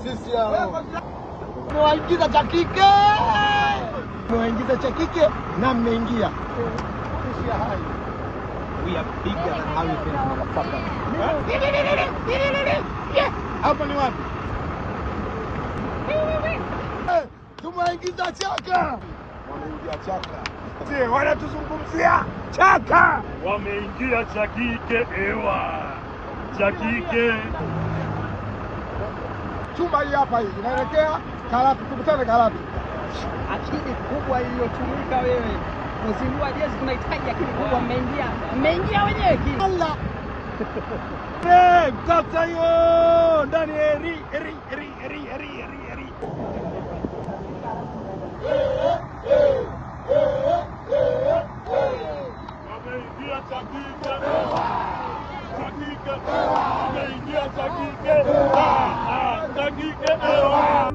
sisi hao. Mmewaingiza cha kike. Mmewaingiza cha kike na mmeingia. We are bigger than how you think, motherfucker. Hapa ni wapi? Tumeingiza chaka. Wameingia chaka. Je, wanatuzungumzia chaka. Wameingia cha kike ewa. Cha kike. Chuma hii hapa hii inaelekea Karatu, tukutane Karatu. Akili kubwa iliyotumika wewe. Kuzindua jezi tunahitaji akili kubwa, mmeingia wenyewe kile. Allah. Mtata hiyo ndani eri. Wameingia cha kike. Cha kike. Wameingia cha kike. Cha kike ewa.